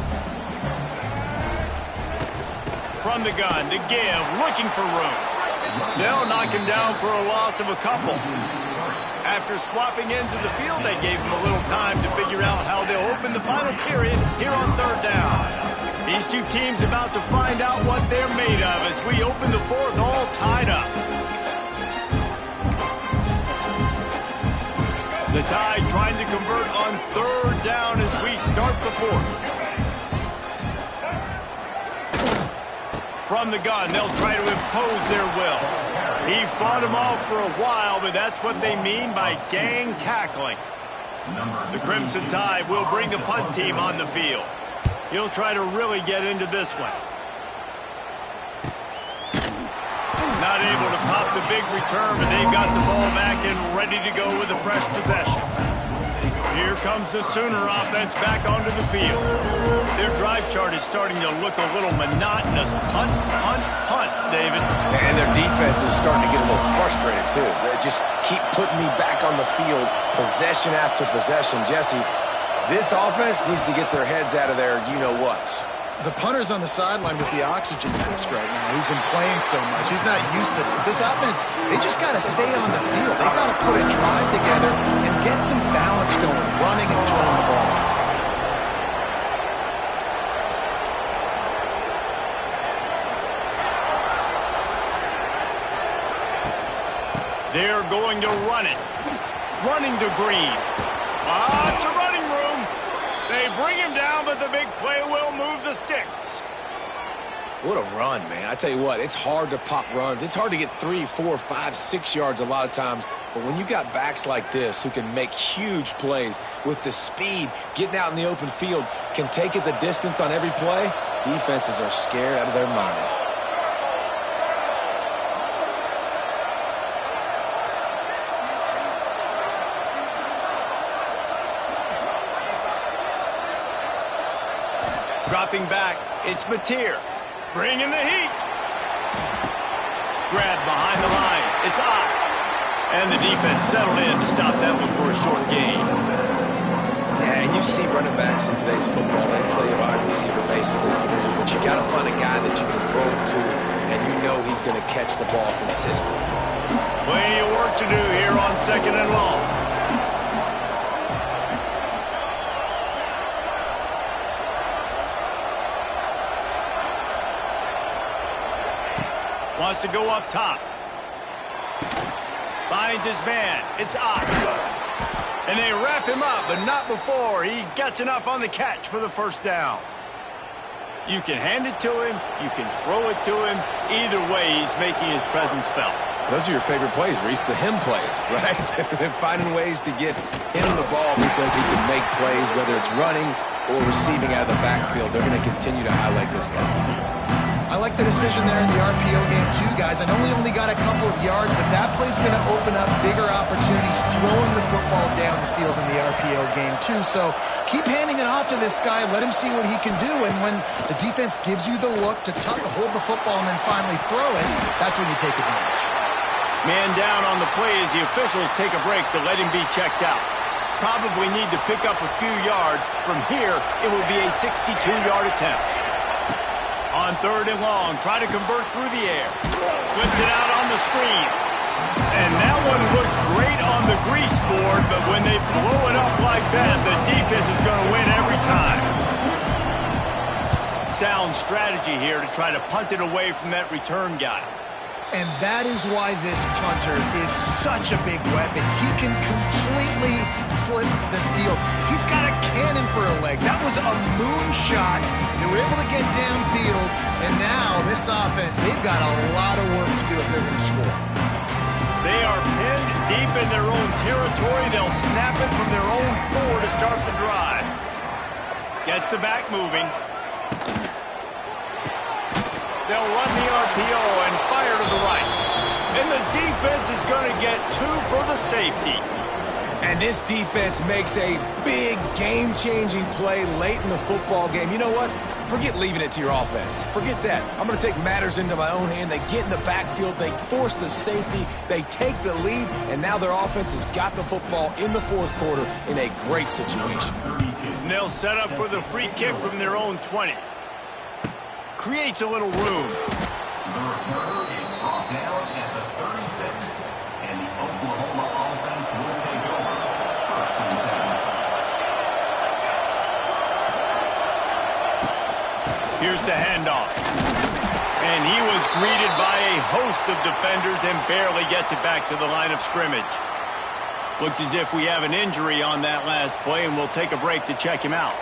From the gun to give. Looking for room. They'll knock him down for a loss of a couple. After swapping ends of the field, they gave him a little time to figure out how they'll open the final period here on 3rd down. These two teams about to find out what they're made of as we open the 4th all tied up. The Tide trying to convert on 3rd down as we start the 4th. From the gun, they'll try to impose their will. He fought him off for a while, but that's what they mean by gang tackling. The Crimson Tide will bring the punt team on the field. He'll try to really get into this one. Not able to pop the big return, but they've got the ball back and ready to go with a fresh possession. Here comes the Sooner offense back onto the field. Their drive chart is starting to look a little monotonous. Punt, punt, punt, David. And their defense is starting to get a little frustrated, too. They just keep putting me back on the field, possession after possession. Jesse, this offense needs to get their heads out of their you-know-whats. The punter's on the sideline with the oxygen mask right now. He's been playing so much. He's not used to this. This offense, they just got to stay on the field. They've got to put a drive together and get some balance going, running and throwing the ball. They're going to run it. Running to Green. It's a running room. They bring him down, but the big play will move the sticks. What a run, man. I tell you what, it's hard to pop runs. It's hard to get 3, 4, 5, 6 yards a lot of times. But when you got backs like this who can make huge plays with the speed, getting out in the open field, can take it the distance on every play, defenses are scared out of their mind. Dropping back, it's Mateer. Bringing the heat. Grab behind the line. It's up. And the defense settled in to stop that one for a short gain. Yeah, and you see running backs in today's football, they play a wide receiver basically for you, but you got to find a guy that you can throw it to, and you know he's going to catch the ball consistently. Plenty of work to do here on 2nd and long. Wants to go up top. Finds his man. It's up. And they wrap him up, but not before he gets enough on the catch for the first down. You can hand it to him. You can throw it to him. Either way, he's making his presence felt. Those are your favorite plays, Reese, the him plays, right? Finding ways to get him the ball because he can make plays, whether it's running or receiving out of the backfield. They're going to continue to highlight this guy. I like the decision there in the RPO game too, guys. I know we only got a couple of yards, but that play's going to open up bigger opportunities throwing the football down the field in the RPO game too. So keep handing it off to this guy. Let him see what he can do. And when the defense gives you the look to hold the football and then finally throw it, that's when you take advantage. Man down on the play as the officials take a break to let him be checked out. Probably need to pick up a few yards. From here, it will be a 62-yard attempt. On 3rd and long, try to convert through the air. Flips it out on the screen. And that one looked great on the grease board, but when they blow it up like that, the defense is going to win every time. Sound strategy here to try to punt it away from that return guy. And that is why this punter is such a big weapon. He can completely flip the field. He's got a cannon for a leg. That was a moonshot. They were able to get downfield, and now this offense, they've got a lot of work to do if they're going to score. They are pinned deep in their own territory. They'll snap it from their own 4 to start the drive. Gets the back moving. They'll run the RPO and fire to the right. And the defense is going to get 2 for the safety. And this defense makes a big game-changing play late in the football game. You know what? Forget leaving it to your offense. Forget that. I'm going to take matters into my own hand. They get in the backfield. They force the safety. They take the lead. And now their offense has got the football in the 4th quarter in a great situation. And they'll set up for the free kick from their own 20. Creates a little room. The return is brought down at the 36, and the Oklahoma offense will take over. 1st and 10. Here's the handoff. And he was greeted by a host of defenders and barely gets it back to the line of scrimmage. Looks as if we have an injury on that last play, and we'll take a break to check him out.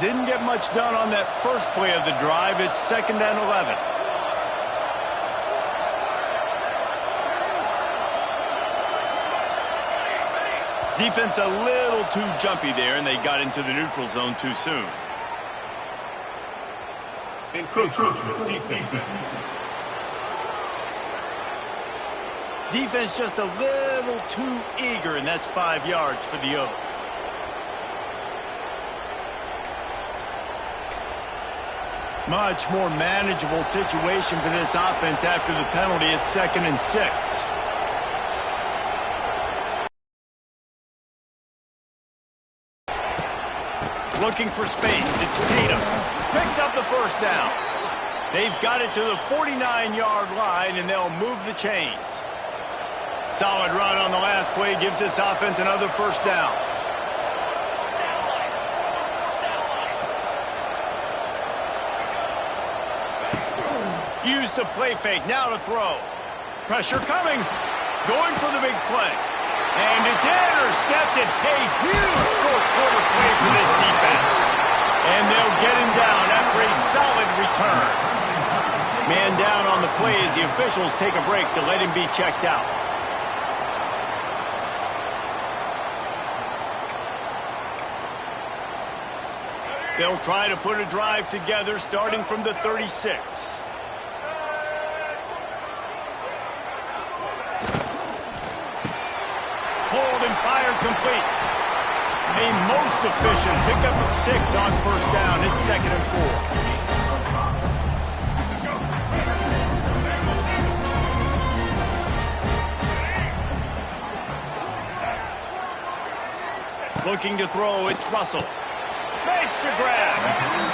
Didn't get much done on that first play of the drive. It's 2nd and 11. Defense a little too jumpy there, and they got into the neutral zone too soon. Encroachment defense. Defense just a little too eager, and that's 5 yards for the O. Much more manageable situation for this offense after the penalty. It's 2nd and 6. Looking for space. It's Tatum. Picks up the first down. They've got it to the 49-yard line, and they'll move the chains. Solid run on the last play gives this offense another first down. Use the play fake, now to throw. Pressure coming. Going for the big play. And it's intercepted. A huge 4th quarter play for this defense. And they'll get him down after a solid return. Man down on the play as the officials take a break to let him be checked out. They'll try to put a drive together starting from the 36. Pulled and fired complete. A most efficient pickup of 6 on first down. It's 2nd and 4. Looking to throw, it's Russell. Makes the grab.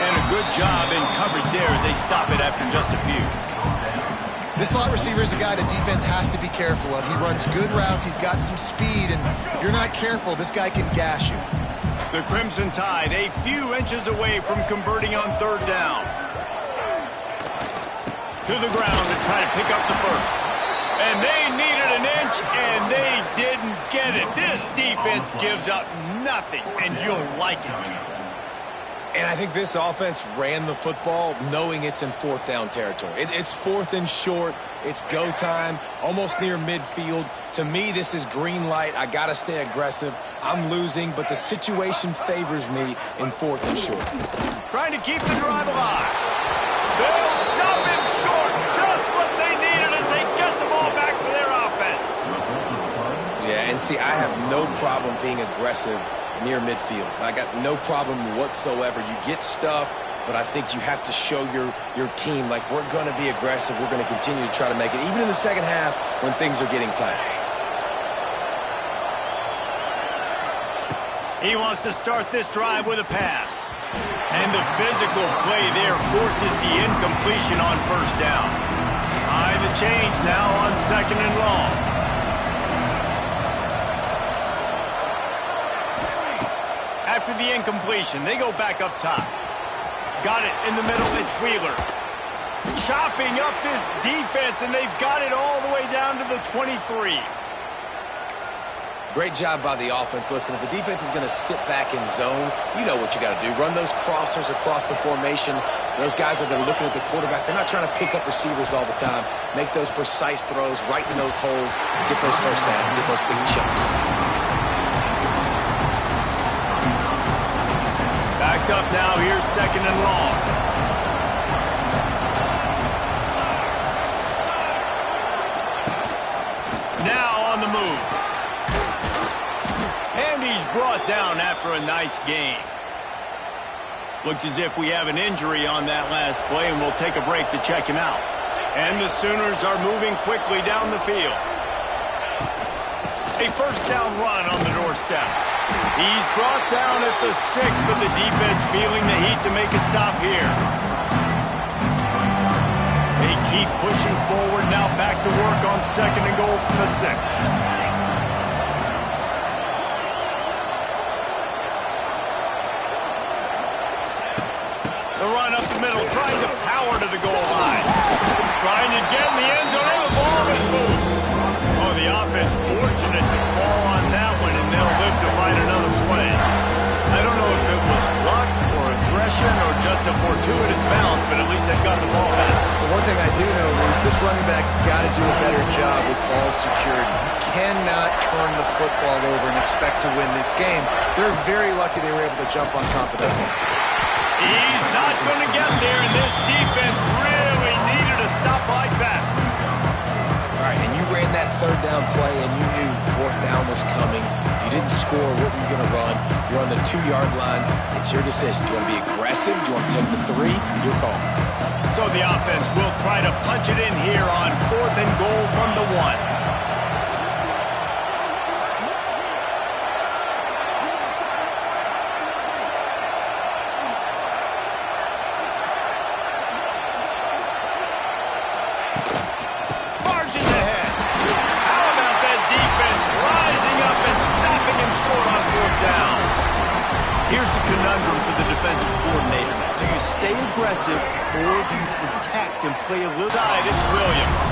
And a good job in coverage there as they stop it after just a few. This slot receiver is a guy the defense has to be careful of. He runs good routes. He's got some speed. And if you're not careful, this guy can gash you. The Crimson Tide a few inches away from converting on 3rd down. To the ground to try to pick up the first. And they needed an inch, and they didn't get it. This defense gives up nothing, and you'll like it. And I think this offense ran the football knowing it's in 4th down territory. It's 4th and short. It's go time, almost near midfield. To me, this is green light. I got to stay aggressive. I'm losing, but the situation favors me in 4th and short. Trying to keep the drive alive. They'll stop him short. Just what they needed as they get the ball back for their offense. Yeah, and see, I have no problem being aggressive near midfield. I got no problem whatsoever. You get stuffed, but I think you have to show your team, like, we're going to be aggressive. We're going to continue to try to make it, even in the second half when things are getting tight. He wants to start this drive with a pass. And the physical play there forces the incompletion on first down. High the chains now on 2nd and long. After the incompletion, they go back up top. Got it in the middle, it's Wheeler. Chopping up this defense, and they've got it all the way down to the 23. Great job by the offense. Listen, if the defense is going to sit back in zone, you know what you got to do. Run those crossers across the formation. Those guys that are looking at the quarterback, they're not trying to pick up receivers all the time. Make those precise throws right in those holes. Get those first downs. Get those big chunks. Backed up now, here's 2nd and long. Now on the move. And he's brought down after a nice gain. Looks as if we have an injury on that last play, and we'll take a break to check him out. And the Sooners are moving quickly down the field. A first down run on the doorstep. He's brought down at the 6, but the defense feeling the heat to make a stop here. They keep pushing forward now, back to work on 2nd and goal from the 6. The run up the middle, trying to power to the goal line. Trying to get in the end zone, and the ball is loose. Oh, the offense fortunate to fall on that one, and they'll live to find another play. I don't know if it was luck or aggression or just a fortuitous bounce, but at least they've got the ball back. The one thing I do know is this running back's got to do a better job with ball security. He cannot turn the football over and expect to win this game. They're very lucky they were able to jump on top of that one. He's not going to get there, and this defense really needed a stop like that. All right, and you ran that 3rd down play, and you knew 4th down was coming. If you didn't score, what were you going to run? You're on the 2-yard line. It's your decision. Do you want to be aggressive? Do you want to take the 3? Your call. So the offense will try to punch it in here on 4th and goal from the 1. Here's the conundrum for the defensive coordinator. Do you stay aggressive or do you protect and play a little side? It's Williams.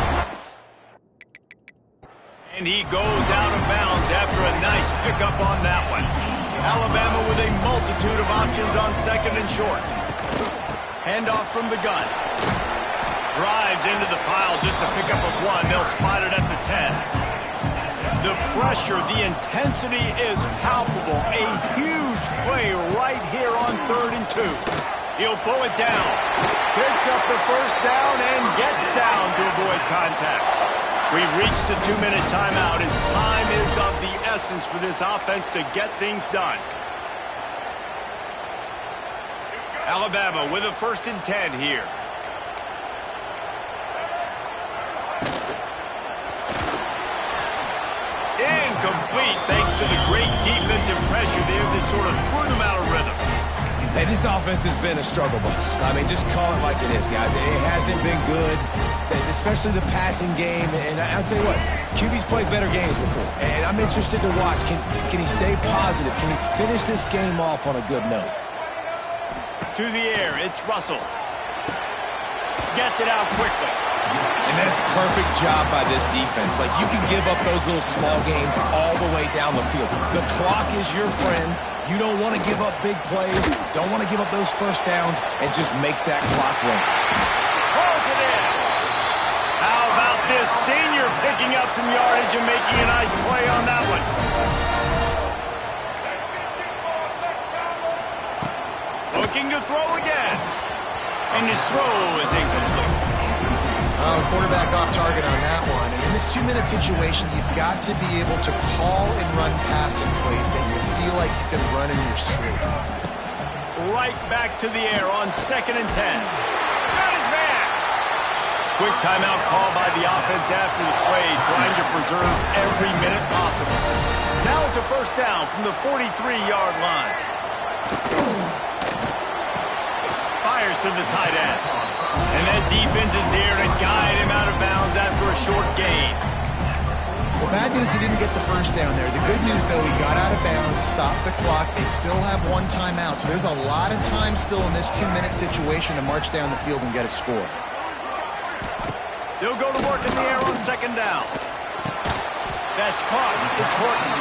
And he goes out of bounds after a nice pickup on that one. Alabama with a multitude of options on 2nd and short. Handoff from the gun. Drives into the pile just to pick up a 1. They'll spot it at the 10. The pressure, the intensity is palpable. A huge play right here on 3rd and 2. He'll pull it down. Picks up the first down and gets down to avoid contact. We've reached the 2-minute timeout, and time is of the essence for this offense to get things done. Alabama with a 1st and 10 here. Incomplete thanks to the great defensive pressure there that sort of threw them out of rhythm. Hey, this offense has been a struggle bus. I mean, just call it like it is, guys. It hasn't been good, especially the passing game. And I'll tell you what, QB's played better games before. And I'm interested to watch. Can he stay positive? Can he finish this game off on a good note? To the air, it's Russell. Gets it out quickly. And that's a perfect job by this defense. Like, you can give up those little small gains all the way down the field. The clock is your friend. You don't want to give up big plays. Don't want to give up those first downs and just make that clock run. Pulls it in. How about this senior picking up some yardage and making a nice play on that one? Looking to throw again. And his throw is incomplete. Quarterback off target on that one. And in this 2-minute situation, you've got to be able to call and run passing plays that you feel like you can run in your sleep. Right back to the air on 2nd and 10. Got his man. Quick timeout call by the offense after the play, trying to preserve every minute possible. Now it's a 1st down from the 43-yard line. Fires to the tight end. And that defense is there to guide him out of bounds after a short gain. Well, bad news, he didn't get the 1st down there. The good news, though, he got out of bounds, stopped the clock. They still have 1 timeout. So there's a lot of time still in this 2-minute situation to march down the field and get a score. They'll go to work in the air on 2nd down. That's caught. It's Horton.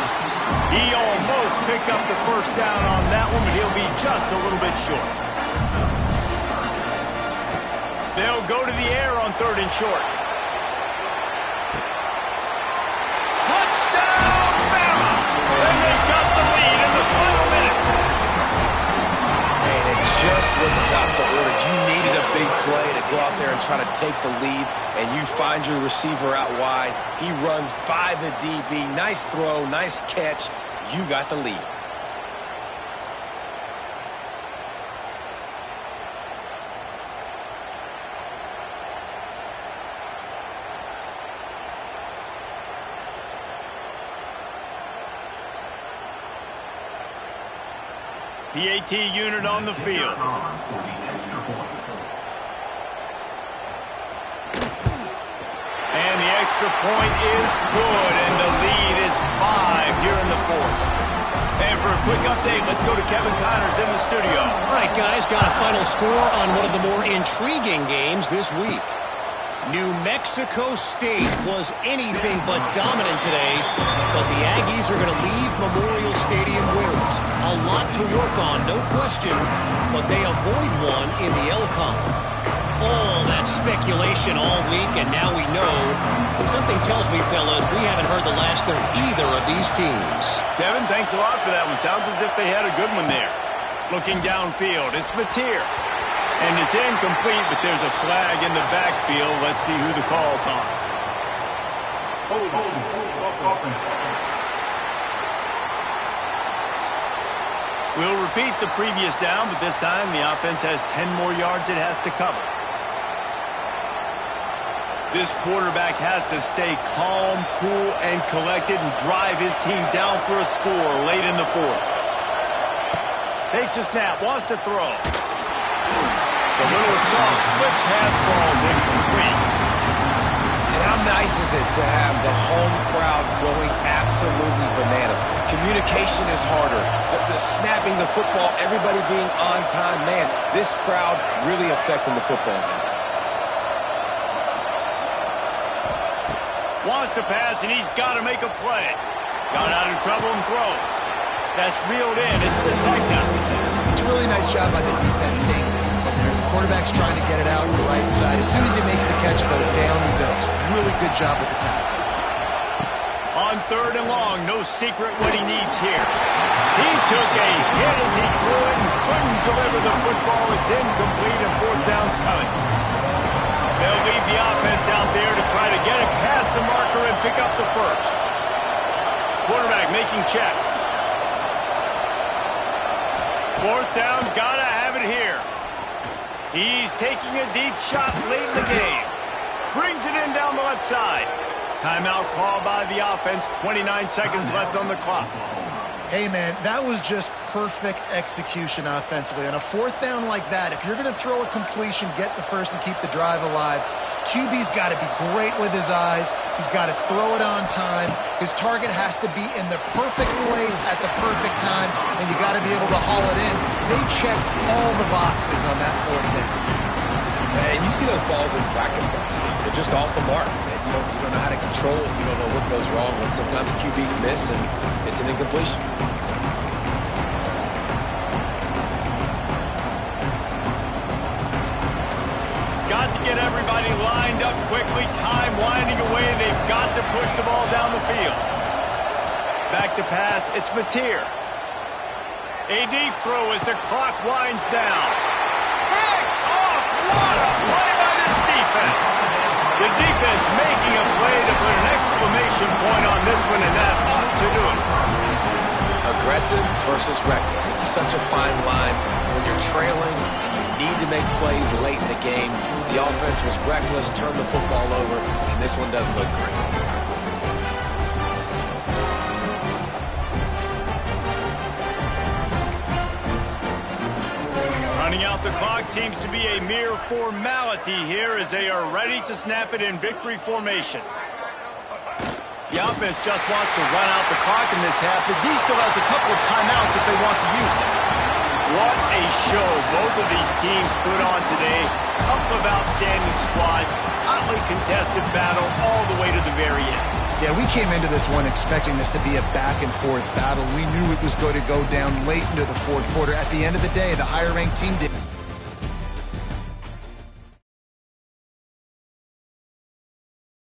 He almost picked up the 1st down on that one, but he'll be just a little bit short. They'll go to the air on 3rd and short. Touchdown, Bama! And they've got the lead in the final minute. And it just what the doctor ordered. You needed a big play to go out there and try to take the lead, and you find your receiver out wide. He runs by the DB. Nice throw, nice catch. You got the lead. PAT unit on the field. And the extra point is good, and the lead is 5 here in the 4th. And for a quick update, let's go to Kevin Connors in the studio. All right, guys, got a final score on one of the more intriguing games this week. New Mexico State was anything but dominant today, but the Aggies are going to leave Memorial Stadium winners. A lot to work on, no question, but they avoid one in the L-Con. All that speculation all week, and now we know. Something tells me, fellas, we haven't heard the last of either of these teams. Kevin, thanks a lot for that one. Sounds as if they had a good one there. Looking downfield, it's Mateer. And it's incomplete, but there's a flag in the backfield. Let's see who the call's on. We'll repeat the previous down, but this time the offense has 10 more yards it has to cover. This quarterback has to stay calm, cool, and collected and drive his team down for a score late in the 4th. Takes a snap, wants to throw. The little soft flip pass falls incomplete. And how nice is it to have the home crowd going absolutely bananas? Communication is harder. The snapping the football, everybody being on time. Man, this crowd really affecting the football game. Wants to pass, and he's got to make a play. Got out of trouble and throws. That's reeled in. It's Sategna. It's a really nice job by the defense staying disciplined there. The quarterback's trying to get it out on the right side. As soon as he makes the catch, though, down he goes. Really good job with the tackle. On 3rd and long, no secret what he needs here. He took a hit as he threw it and couldn't deliver the football. It's incomplete, and 4th down's coming. They'll leave the offense out there to try to get it past the marker and pick up the 1st. Quarterback making checks. 4th down, gotta have it here. He's taking a deep shot late in the game. Brings it in down the left side. Timeout called by the offense. 29 seconds left on the clock. Hey, man, that was just perfect execution offensively. On a fourth down like that, if you're going to throw a completion, get the first and keep the drive alive, QB's got to be great with his eyes. He's got to throw it on time. His target has to be in the perfect place at the perfect time, and you got to be able to haul it in. They checked all the boxes on that fourth down. And you see those balls in practice sometimes. They're just off the mark. You don't know how to control it. You don't know what goes wrong when sometimes QBs miss and it's an incompletion. Got to get everybody lined up quickly. Time winding away. They've got to push the ball down the field. Back to pass. It's Mateer. A deep throw as the clock winds down. Picked off. What a play by this defense. The defense making a play to put an exclamation point on this one, and that ought to do it. Aggressive versus reckless. It's such a fine line when you're trailing and you need to make plays late in the game. The offense was reckless, turned the football over, and this one doesn't look great. Running out the clock seems to be a mere formality here as they are ready to snap it in victory formation. The offense just wants to run out the clock in this half, but D still has a couple of timeouts if they want to use them. What a show both of these teams put on today. Couple of outstanding squads, hotly contested battle all the way to the very end. Yeah, we came into this one expecting this to be a back-and-forth battle. We knew it was going to go down late into the fourth quarter. At the end of the day, the higher-ranked team did.